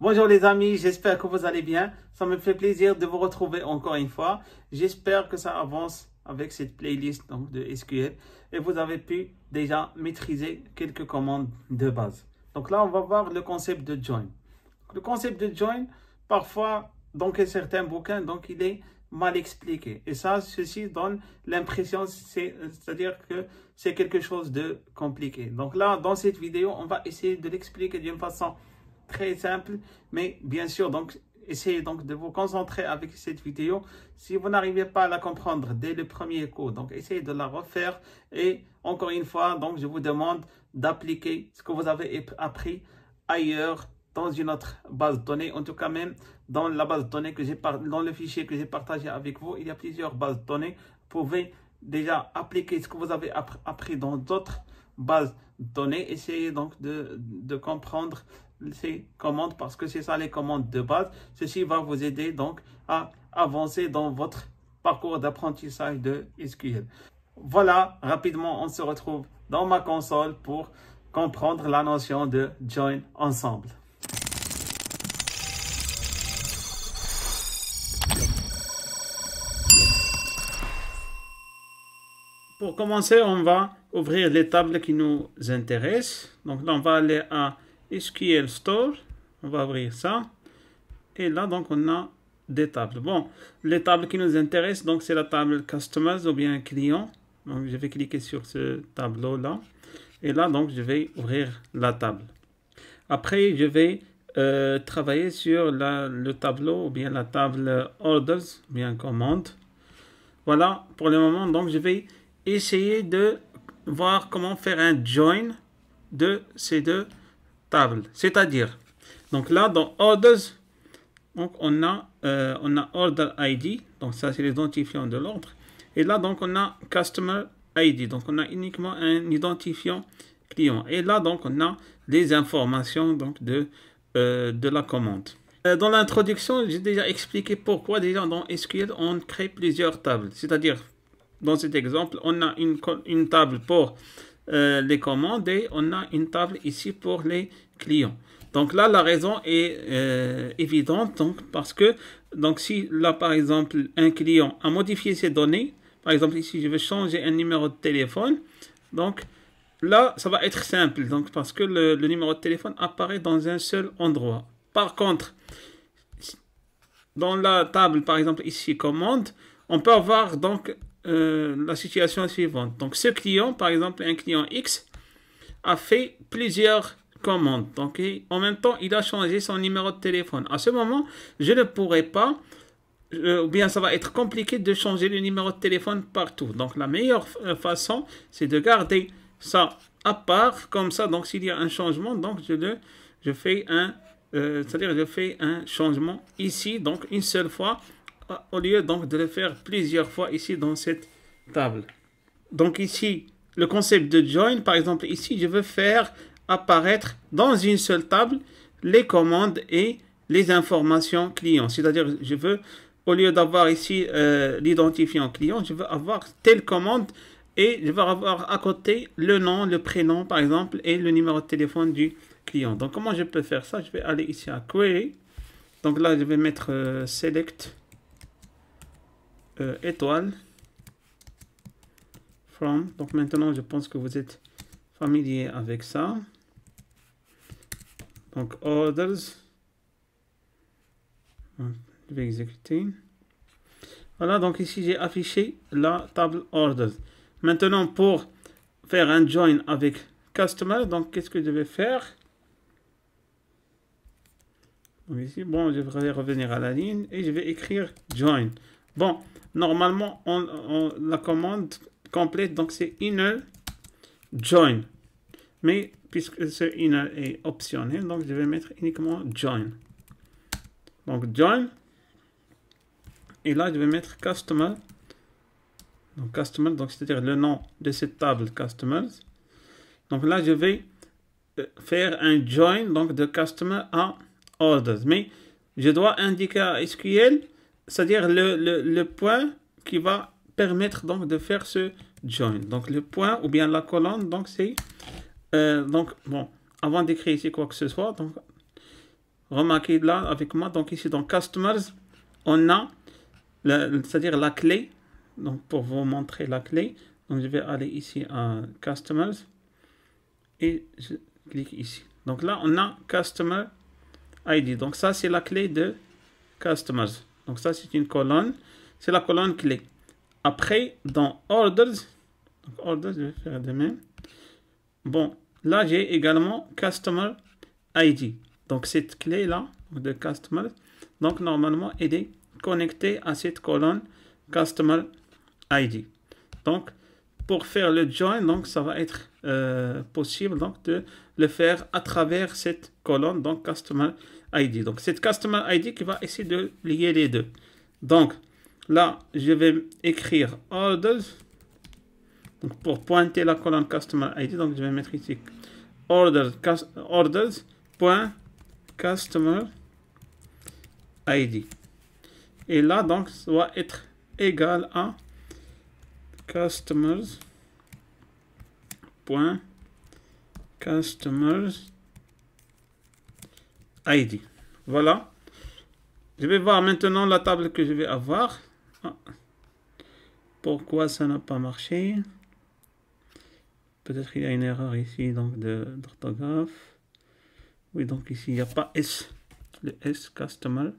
Bonjour les amis, j'espère que vous allez bien. Ça me fait plaisir de vous retrouver encore une fois. J'espère que ça avance avec cette playlist donc, de SQL et vous avez pu déjà maîtriser quelques commandes de base. Donc là, on va voir le concept de join. Le concept de join, parfois, dans certains bouquins, donc il est mal expliqué. Et ça, ceci donne l'impression, c'est-à-dire que c'est quelque chose de compliqué. Donc là, dans cette vidéo, on va essayer de l'expliquer d'une façon très simple, mais bien sûr, donc essayez donc de vous concentrer avec cette vidéo. Si vous n'arrivez pas à la comprendre dès le premier coup, donc essayez de la refaire. Et encore une fois, donc je vous demande d'appliquer ce que vous avez appris ailleurs dans une autre base de données. En tout cas, même dans la base de données que dans le fichier que j'ai partagé avec vous, il y a plusieurs bases de données. Vous pouvez déjà appliquer ce que vous avez appris dans d'autres bases de données. Essayez donc de comprendre ces commandes parce que c'est ça les commandes de base. Ceci va vous aider donc à avancer dans votre parcours d'apprentissage de SQL. Voilà, rapidement, on se retrouve dans ma console pour comprendre la notion de join ensemble. Pour commencer, on va ouvrir les tables qui nous intéressent. Donc là, on va aller à SQL Store, on va ouvrir ça, et là donc on a des tables. Bon, les tables qui nous intéressent, donc c'est la table Customers ou bien Client. Donc je vais cliquer sur ce tableau là, et là donc je vais ouvrir la table. Après je vais travailler sur le tableau ou bien la table Orders, ou bien Commande. Voilà pour le moment. Donc je vais essayer de voir comment faire un join de ces deux table, c'est-à-dire donc là dans orders, donc on a order ID, donc ça c'est l'identifiant de l'ordre, et là donc on a customer ID, donc on a uniquement un identifiant client, et là donc on a les informations donc de la commande. Dans l'introduction, j'ai déjà expliqué pourquoi déjà dans SQL on crée plusieurs tables, c'est-à-dire dans cet exemple on a une table pour les commandes et on a une table ici pour les clients. Donc là la raison est évidente, donc parce que donc si là par exemple un client a modifié ses données, par exemple ici je vais changer un numéro de téléphone, donc là ça va être simple, donc parce que le numéro de téléphone apparaît dans un seul endroit. Par contre dans la table par exemple ici commande, on peut avoir donc la situation suivante. Donc ce client, par exemple un client X, a fait plusieurs commandes. Donc en même temps, il a changé son numéro de téléphone. À ce moment, je ne pourrai pas, ou bien ça va être compliqué de changer le numéro de téléphone partout. Donc la meilleure façon, c'est de garder ça à part, comme ça. Donc s'il y a un changement, donc je fais un changement ici, donc une seule fois, au lieu donc de le faire plusieurs fois ici dans cette table. Donc ici, le concept de join, par exemple ici, je veux faire apparaître dans une seule table les commandes et les informations clients. C'est-à-dire, je veux, au lieu d'avoir ici l'identifiant client, je veux avoir telle commande et je veux avoir à côté le nom, le prénom par exemple et le numéro de téléphone du client. Donc comment je peux faire ça? Je vais aller ici à Query. Donc là, je vais mettre Select étoile from. Donc maintenant je pense que vous êtes familier avec ça. Donc orders, je vais exécuter. Voilà, donc ici j'ai affiché la table orders. Maintenant pour faire un join avec customer, donc qu'est-ce que je vais faire? Donc ici, bon, je vais revenir à la ligne et je vais écrire join. Bon, normalement, la commande complète, donc c'est inner join. Mais puisque ce inner est optionnel, donc je vais mettre uniquement join. Donc join. Et là, je vais mettre customer. Donc customer, donc c'est-à-dire le nom de cette table customers. Donc là, je vais faire un join donc de customer à orders. Mais je dois indiquer à SQL, c'est-à-dire le point qui va permettre donc de faire ce join. Donc le point ou bien la colonne, donc c'est donc bon, avant d'écrire ici quoi que ce soit, donc remarquez là avec moi, donc ici dans Customers, on a, c'est-à-dire la clé. Donc pour vous montrer la clé, donc je vais aller ici à Customers et je clique ici. Donc là, on a Customer ID. Donc ça, c'est la clé de Customers. Donc ça, c'est une colonne. C'est la colonne clé. Après, dans Orders, je vais faire de même. Bon, là, j'ai également Customer ID. Donc cette clé-là de Customer, donc normalement, elle est connectée à cette colonne Customer ID. Donc, pour faire le join, donc ça va être possible donc de le faire à travers cette colonne, donc Customer ID. Donc, cette Customer ID qui va essayer de lier les deux. Donc, là, je vais écrire Orders. Donc, pour pointer la colonne Customer ID, donc je vais mettre ici Orders.Customer ID. Et là, donc, ça va être égal à Customers ID. Voilà. Je vais voir maintenant la table que je vais avoir. Ah. Pourquoi ça n'a pas marché? Peut-être qu'il y a une erreur ici donc d'orthographe. Oui, donc ici il n'y a pas S. Le S Customer.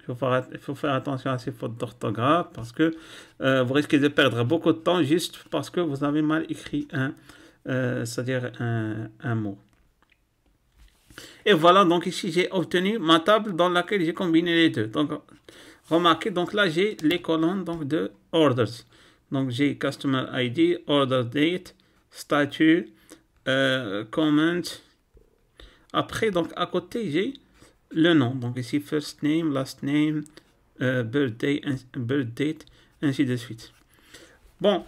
Il faut faire attention à ces fautes d'orthographe parce que vous risquez de perdre beaucoup de temps juste parce que vous avez mal écrit c'est-à-dire un mot. Et voilà, donc ici j'ai obtenu ma table dans laquelle j'ai combiné les deux. Donc remarquez, donc là j'ai les colonnes donc de orders. Donc j'ai Customer ID, Order Date, Statut, Comment. Après, donc à côté j'ai le nom. Donc ici First Name, Last Name, Birth Date, ainsi de suite. Bon,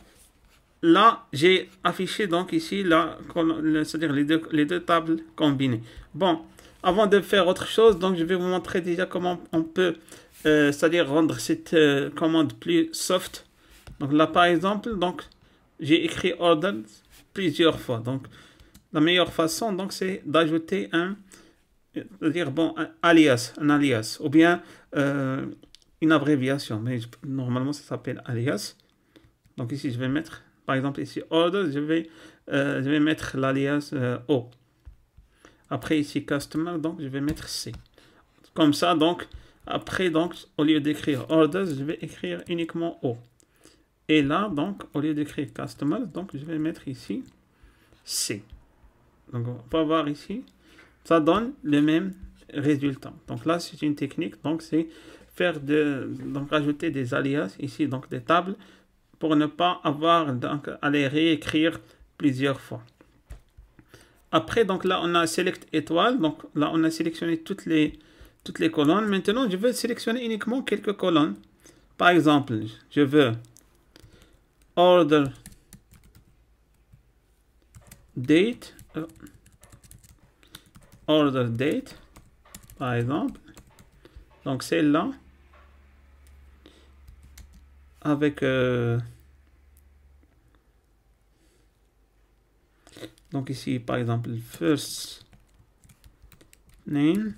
là j'ai affiché donc ici c'est-à-dire les deux tables combinées. Bon, avant de faire autre chose, donc je vais vous montrer déjà comment on peut c'est-à-dire rendre cette commande plus soft. Donc là par exemple, donc j'ai écrit order plusieurs fois. Donc la meilleure façon donc c'est d'ajouter c'est-à-dire bon un alias ou bien une abréviation, mais normalement ça s'appelle alias. Donc ici je vais mettre par exemple ici order, je vais mettre l'alias O. Après ici customer, donc je vais mettre C. Comme ça, donc après, donc au lieu d'écrire orders, je vais écrire uniquement O. Et là, donc au lieu d'écrire customer, donc je vais mettre ici C. Donc on va voir ici, ça donne le même résultat. Donc là, c'est une technique, donc c'est faire donc rajouter des alias ici, donc des tables, pour ne pas avoir donc à les réécrire plusieurs fois. Après, donc là, on a select étoile. Donc là, on a sélectionné toutes les colonnes. Maintenant, je veux sélectionner uniquement quelques colonnes. Par exemple, je veux order date, par exemple. Donc celle-là, avec donc ici par exemple first name.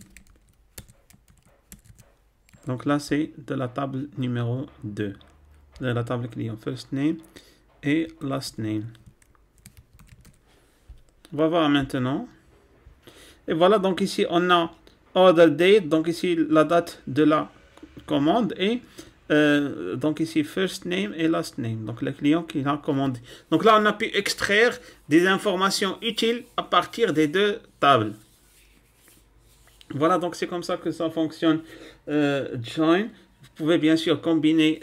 Donc là c'est de la table numéro 2, de la table client, first name et last name. On va voir maintenant. Et voilà, donc ici on a order date, donc ici la date de la commande, et donc ici first name et last name, donc le client qui l'a commandé. Donc là on a pu extraire des informations utiles à partir des deux tables. Voilà, donc c'est comme ça que ça fonctionne join. Vous pouvez bien sûr combiner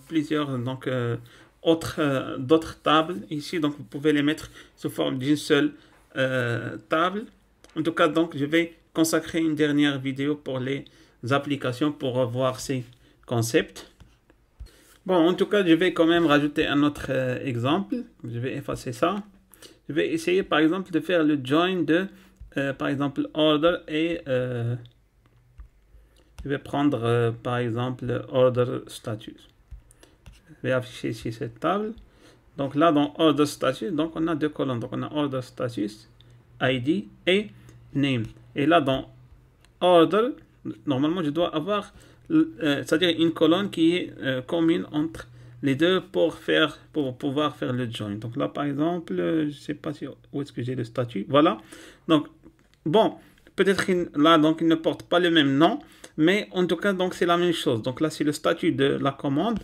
plusieurs donc d'autres tables ici, donc vous pouvez les mettre sous forme d'une seule table. En tout cas, donc je vais consacrer une dernière vidéo pour les applications pour revoir ces concepts. Bon, en tout cas, je vais quand même rajouter un autre exemple. Je vais effacer ça. Je vais essayer par exemple de faire le join de par exemple order et je vais prendre par exemple order status. Je vais afficher ici cette table. Donc là dans order status, donc on a deux colonnes. Donc on a order status ID et name. Et là, dans order, normalement, je dois avoir, c'est-à-dire une colonne qui est commune entre les deux pour pouvoir faire le join. Donc là, par exemple, je ne sais pas où est-ce que j'ai le statut. Voilà. Donc, bon, peut-être là, donc, il ne porte pas le même nom, mais en tout cas, donc, c'est la même chose. Donc là, c'est le statut de la commande.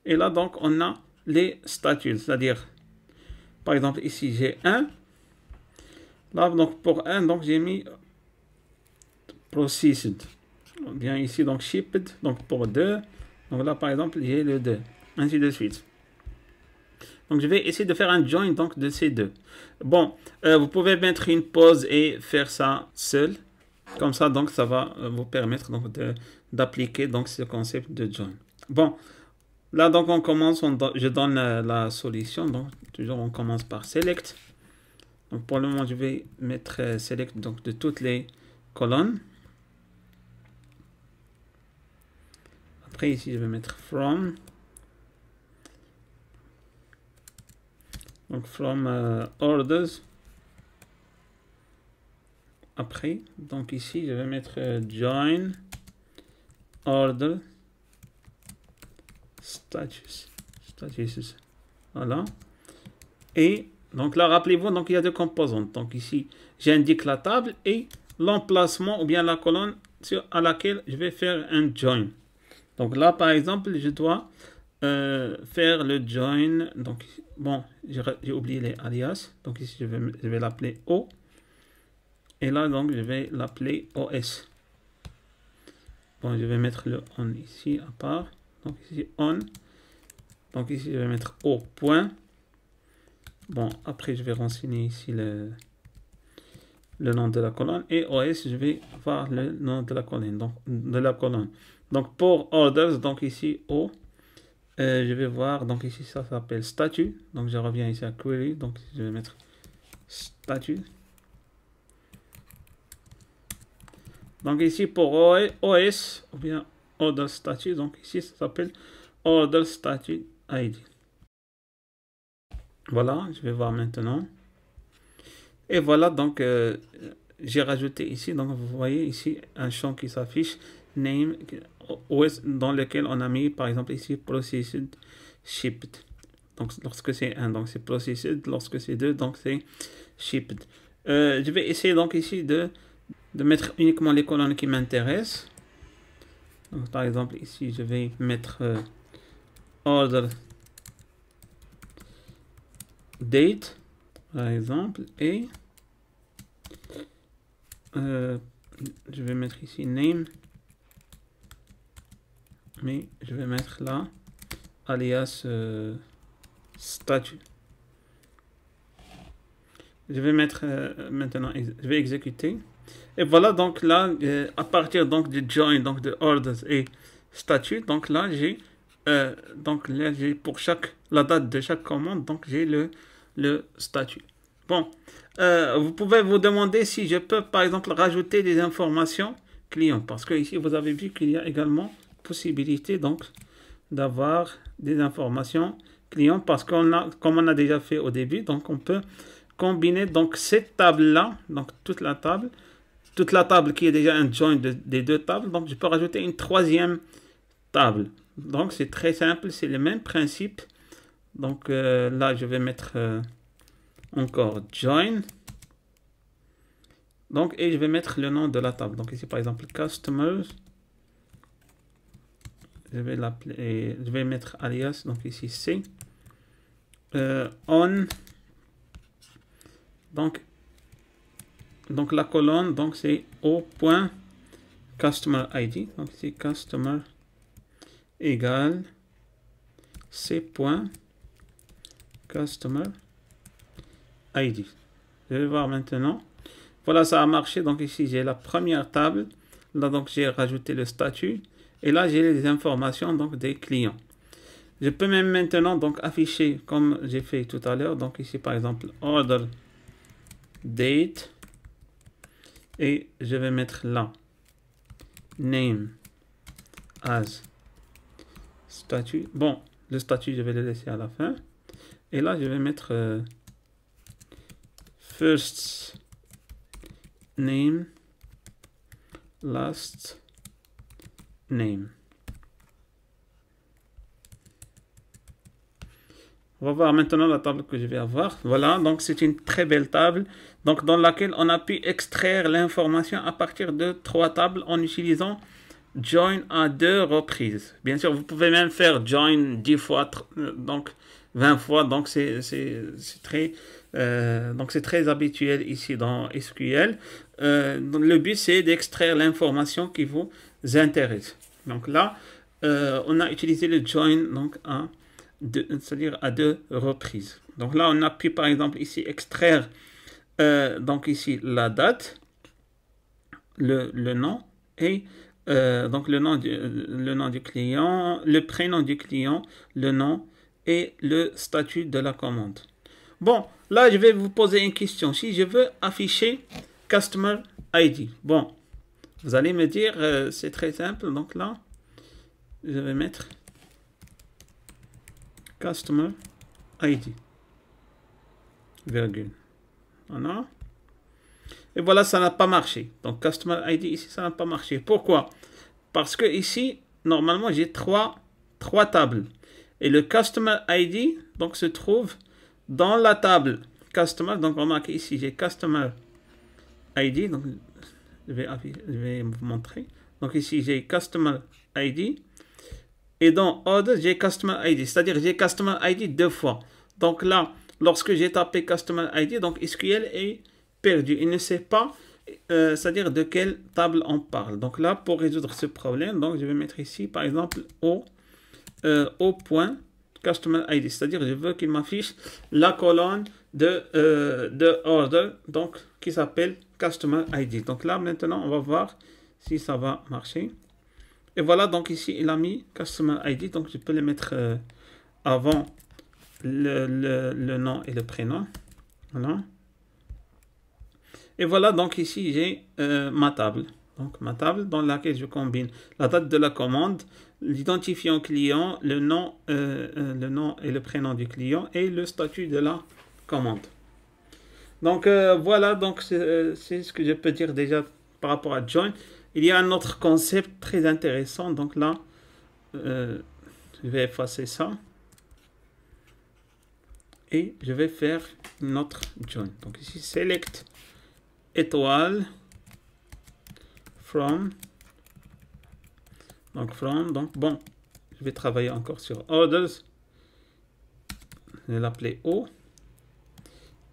Et là, donc, on a les statuts, c'est-à-dire, par exemple, ici, j'ai un. Là, donc, pour un, donc, j'ai mis processed. Bien ici, donc, shipped, donc, pour 2. Donc là, par exemple, j'ai le 2, ainsi de suite. Donc, je vais essayer de faire un join, donc, de ces deux. Bon, vous pouvez mettre une pause et faire ça seul. Comme ça, donc, ça va vous permettre, donc, d'appliquer, donc, ce concept de join. Bon. Là, donc, on commence, je donne la solution. Donc, toujours, on commence par select. Donc, pour le moment, je vais mettre select donc, de toutes les colonnes. Après, ici, je vais mettre from. Donc, from orders. Après, donc ici, je vais mettre join order. Status. Voilà. Et donc là, rappelez-vous, donc il y a deux composantes. Donc ici, j'indique la table et l'emplacement ou bien la colonne à laquelle je vais faire un join. Donc là, par exemple, je dois faire le join. Donc, bon, j'ai oublié les alias. Donc ici, je vais l'appeler O. Et là, donc, je vais l'appeler OS. Bon, je vais mettre le on ici à part. Donc ici, on. Donc ici, je vais mettre O point. Bon, après, je vais renseigner ici le nom de la colonne. Et OS, je vais voir le nom de la colonne. Donc, pour orders, donc ici, O. Je vais voir, donc ici, ça s'appelle statut. Donc, je reviens ici à query. Donc, je vais mettre statut. Donc, ici, pour OS, ou bien order statut. Donc, ici, ça s'appelle order statut ID. Voilà, je vais voir maintenant. Et voilà, donc, j'ai rajouté ici, donc vous voyez ici un champ qui s'affiche, name, dans lequel on a mis, par exemple, ici, processed, shipped. Donc, lorsque c'est 1, donc c'est processed, lorsque c'est 2, donc c'est shipped. Je vais essayer donc ici de mettre uniquement les colonnes qui m'intéressent. Donc, par exemple, ici, je vais mettre order date, par exemple, et je vais mettre ici name, mais je vais mettre là alias statut. Je vais mettre maintenant, je vais exécuter. Et voilà, donc là, à partir donc du join, donc de orders et statut, donc là, j'ai pour la date de chaque commande, donc j'ai le statut. Bon, vous pouvez vous demander si je peux, par exemple, rajouter des informations clients, parce que ici, vous avez vu qu'il y a également possibilité, donc, d'avoir des informations clients, parce qu'on a, comme on a déjà fait au début, donc on peut combiner donc cette table-là, donc toute la table qui est déjà un join des deux tables, donc je peux rajouter une troisième table. Donc c'est très simple, c'est le même principe. Donc là, je vais mettre encore join. Donc, et je vais mettre le nom de la table. Donc ici, par exemple, customers. Je vais l'appeler, je vais mettre alias. Donc ici, c'est on. Donc la colonne, donc c'est O.customer ID. Donc ici, customer égale C.customer ID. Je vais voir maintenant. Voilà, ça a marché. Donc ici, j'ai la première table. Là, donc j'ai rajouté le statut. Et là, j'ai les informations donc des clients. Je peux même maintenant donc afficher comme j'ai fait tout à l'heure. Donc ici, par exemple, order date. Et je vais mettre là name as statut. Bon, le statut, je vais le laisser à la fin. Et là, je vais mettre first name, last name. On va voir maintenant la table que je vais avoir. Voilà, donc c'est une très belle table donc dans laquelle on a pu extraire l'information à partir de 3 tables en utilisant join à 2 reprises. Bien sûr, vous pouvez même faire join 10 fois, donc 20 fois, donc c'est très, très habituel ici dans SQL. Donc le but c'est d'extraire l'information qui vous intéresse. Donc là, on a utilisé le join donc c'est-à-dire à 2 reprises. Donc là, on a pu par exemple ici extraire donc ici la date, le nom et donc le nom du client, le prénom du client, le nom et le statut de la commande. Bon, là je vais vous poser une question. Si je veux afficher Customer ID, bon, vous allez me dire c'est très simple. Donc là, je vais mettre Customer ID, virgule. Voilà. Et voilà, ça n'a pas marché. Donc, Customer ID ici, ça n'a pas marché. Pourquoi? Parce que ici, normalement, j'ai trois tables. Et le Customer ID, donc, se trouve dans la table Customer. Donc, remarquez ici, j'ai Customer ID. Donc, je vais vous montrer. Donc, ici, j'ai Customer ID. Et dans Order, j'ai Customer ID. C'est-à-dire, j'ai Customer ID 2 fois. Donc là, lorsque j'ai tapé Customer ID, donc SQL est perdu. Il ne sait pas, c'est-à-dire de quelle table on parle. Donc là, pour résoudre ce problème, donc je vais mettre ici, par exemple, au point Customer ID. C'est-à-dire, je veux qu'il m'affiche la colonne de Order, donc qui s'appelle Customer ID. Donc là, maintenant, on va voir si ça va marcher. Et voilà, donc ici, il a mis Customer ID. Donc, je peux le mettre avant le nom et le prénom. Voilà. Et voilà, donc ici, j'ai ma table. Donc, ma table dans laquelle je combine la date de la commande, l'identifiant client, le nom et le prénom du client et le statut de la commande. Donc, voilà, donc c'est ce que je peux dire déjà par rapport à Join. Il y a un autre concept très intéressant. Donc là, je vais effacer ça. Et je vais faire une autre join. Donc ici, select étoile from. Donc bon, je vais travailler encore sur orders. Je vais l'appeler O.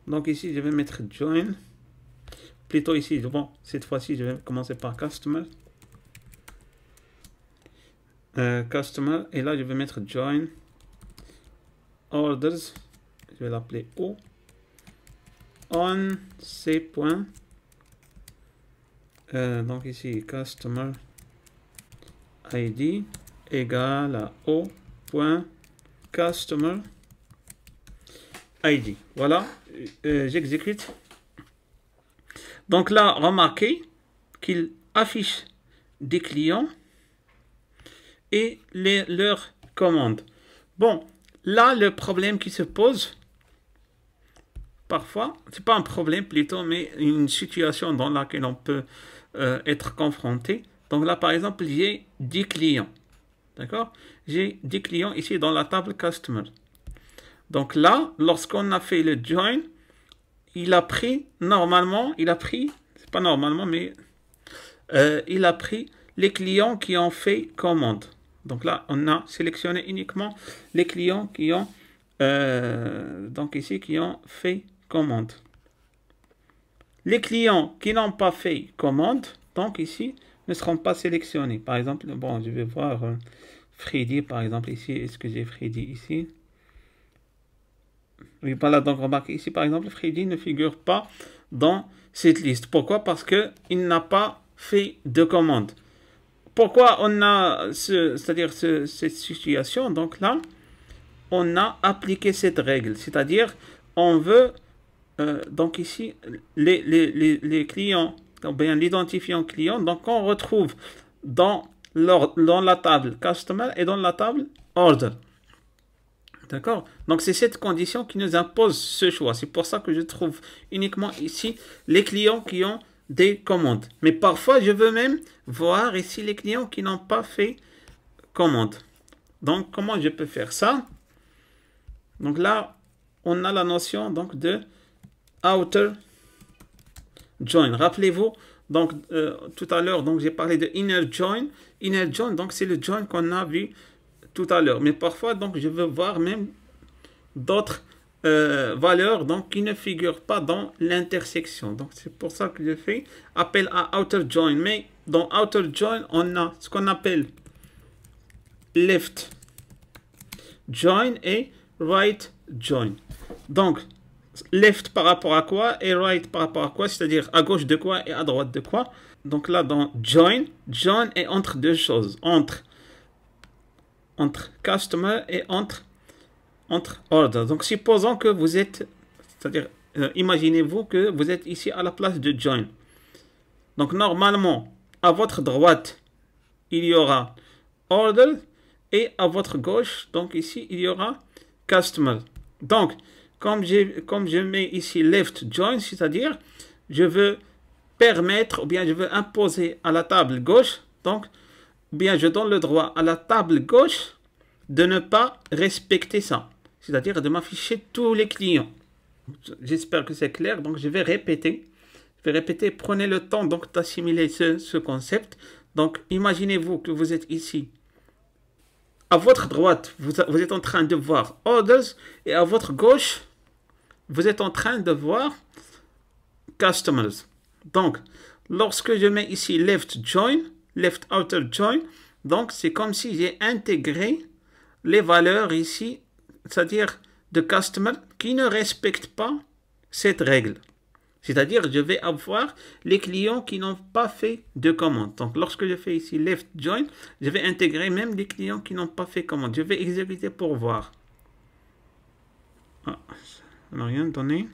Donc ici, je vais mettre join. Plutôt ici, bon, cette fois-ci, je vais commencer par Customer. Customer, et là, je vais mettre Join Orders. Je vais l'appeler O. On C point. Donc ici, Customer ID égale à O point Customer ID. Voilà, j'exécute. Donc là, remarquez qu'il affiche des clients et leurs commandes. Bon, là, le problème qui se pose, parfois, c'est pas un problème plutôt, mais une situation dans laquelle on peut être confronté. Donc là, par exemple, j'ai 10 clients. D'accord? J'ai 10 clients ici dans la table Customer. Donc là, lorsqu'on a fait le join, il a pris, normalement, c'est pas normalement, mais il a pris les clients qui ont fait commande. Donc là, on a sélectionné uniquement les clients qui ont, donc ici, qui ont fait commande. Les clients qui n'ont pas fait commande, donc ici, ne seront pas sélectionnés. Par exemple, bon, je vais voir Freddy, par exemple, ici. Est-ce que j'ai Freddy ici? Oui, voilà, donc remarquez ici, par exemple, Freddy ne figure pas dans cette liste. Pourquoi? Parce qu'il n'a pas fait de commande. Pourquoi on a c'est-à-dire cette situation? Donc là, on a appliqué cette règle. C'est-à-dire, on veut, donc ici, les clients, bien l'identifiant client, donc on retrouve dans la table Customer et dans la table Order. D'accord? Donc, c'est cette condition qui nous impose ce choix. C'est pour ça que je trouve uniquement ici les clients qui ont des commandes. Mais parfois, je veux même voir ici les clients qui n'ont pas fait commande. Donc, comment je peux faire ça? Donc là, on a la notion donc de outer join. Rappelez-vous, donc tout à l'heure, donc j'ai parlé de inner join. Inner join, donc c'est le join qu'on a vu tout à l'heure. Mais parfois, donc je veux voir même d'autres valeurs donc qui ne figurent pas dans l'intersection. Donc c'est pour ça que je fais appel à outer join. Mais dans outer join, on a ce qu'on appelle left join et right join. Donc left par rapport à quoi et right par rapport à quoi, c'est-à-dire à gauche de quoi et à droite de quoi. Donc là dans join, join est entre deux choses, entre customer et entre order. Donc supposons que vous êtes, c'est-à-dire imaginez-vous que vous êtes ici à la place de join. Donc normalement à votre droite il y aura order et à votre gauche, donc ici il y aura customer. Donc comme je mets ici left join, c'est-à-dire je veux permettre ou bien je veux imposer à la table gauche, donc bien je donne le droit à la table gauche de ne pas respecter ça, c'est-à-dire de m'afficher tous les clients. J'espère que c'est clair, donc je vais répéter. Prenez le temps donc d'assimiler ce concept. Donc imaginez-vous que vous êtes ici. À votre droite, vous êtes en train de voir orders et à votre gauche, vous êtes en train de voir customers. Donc, lorsque je mets ici left join, left outer join, donc c'est comme si j'ai intégré les valeurs ici, c'est-à-dire de customer qui ne respectent pas cette règle. C'est-à-dire, je vais avoir les clients qui n'ont pas fait de commande. Donc, lorsque je fais ici left join, je vais intégrer même les clients qui n'ont pas fait commande. Je vais exécuter pour voir. Ah, ça n'a rien donné.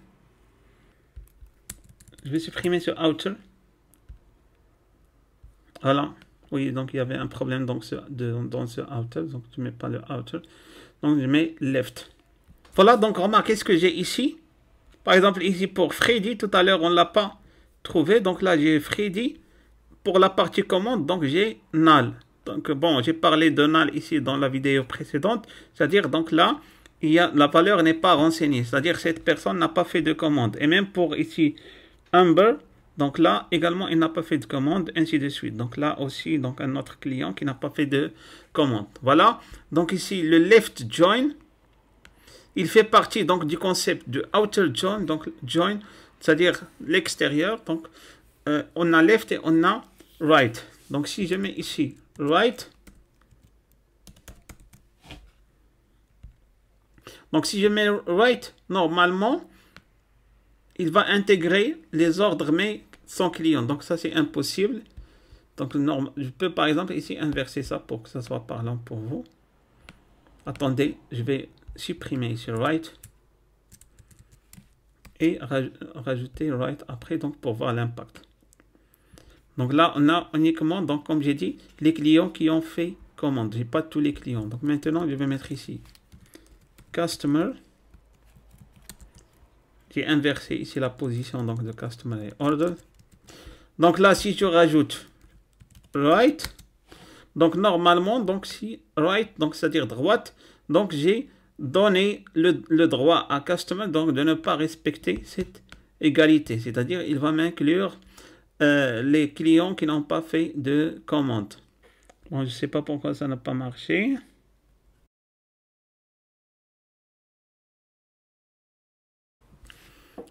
Je vais supprimer ce outer. Voilà. Oui, donc il y avait un problème dans ce outer. Donc, je ne mets pas le outer. Donc, je mets left. Voilà, donc remarquez ce que j'ai ici. Par exemple, ici pour Freddy, tout à l'heure, on ne l'a pas trouvé. Donc là, j'ai Freddy. Pour la partie commande, donc j'ai null. Donc bon, j'ai parlé de null ici dans la vidéo précédente. C'est-à-dire, donc là, la valeur n'est pas renseignée. C'est-à-dire, cette personne n'a pas fait de commande. Et même pour ici, Amber, donc là, également, il n'a pas fait de commande, ainsi de suite. Donc là aussi, donc un autre client qui n'a pas fait de commande. Voilà. Donc ici, le left join. Il fait partie donc du concept de outer join, donc join, c'est-à-dire l'extérieur. Donc on a left et on a right. Donc si je mets ici right, donc si je mets right, normalement, il va intégrer les ordres mais sans client. Donc ça c'est impossible. Donc je peux par exemple ici inverser ça pour que ça soit parlant pour vous. Attendez, je vais supprimer ici right et rajouter right après donc pour voir l'impact. Donc là on a uniquement donc comme j'ai dit les clients qui ont fait commande. J'ai pas tous les clients. Donc maintenant je vais mettre ici customer. J'ai inversé ici la position donc de customer et order. Donc là si je rajoute right, donc normalement donc si right donc c'est-à-dire droite, donc j'ai donner le droit à customer donc de ne pas respecter cette égalité, c'est-à-dire il va m'inclure les clients qui n'ont pas fait de commande. Bon, je ne sais pas pourquoi ça n'a pas marché.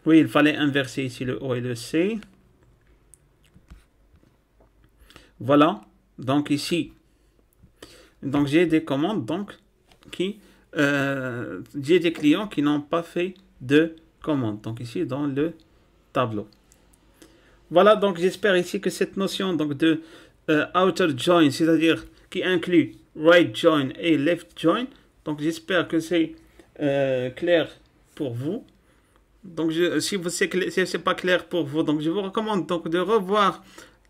Oui, il fallait inverser ici le O et le C. Voilà, donc ici, donc j'ai des commandes donc qui j'ai des clients qui n'ont pas fait de commande. Donc ici dans le tableau. Voilà, donc j'espère ici que cette notion donc de outer join, c'est-à-dire qui inclut right join et left join, donc j'espère que c'est clair pour vous. Donc si c'est pas clair pour vous, donc je vous recommande donc de revoir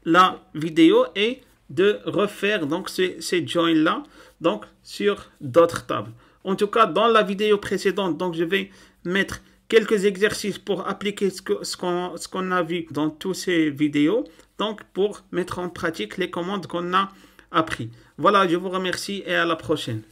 la vidéo et de refaire donc ces joins là donc sur d'autres tables. En tout cas, dans la vidéo précédente, donc je vais mettre quelques exercices pour appliquer ce qu'on a vu dans toutes ces vidéos, donc pour mettre en pratique les commandes qu'on a appris. Voilà, je vous remercie et à la prochaine.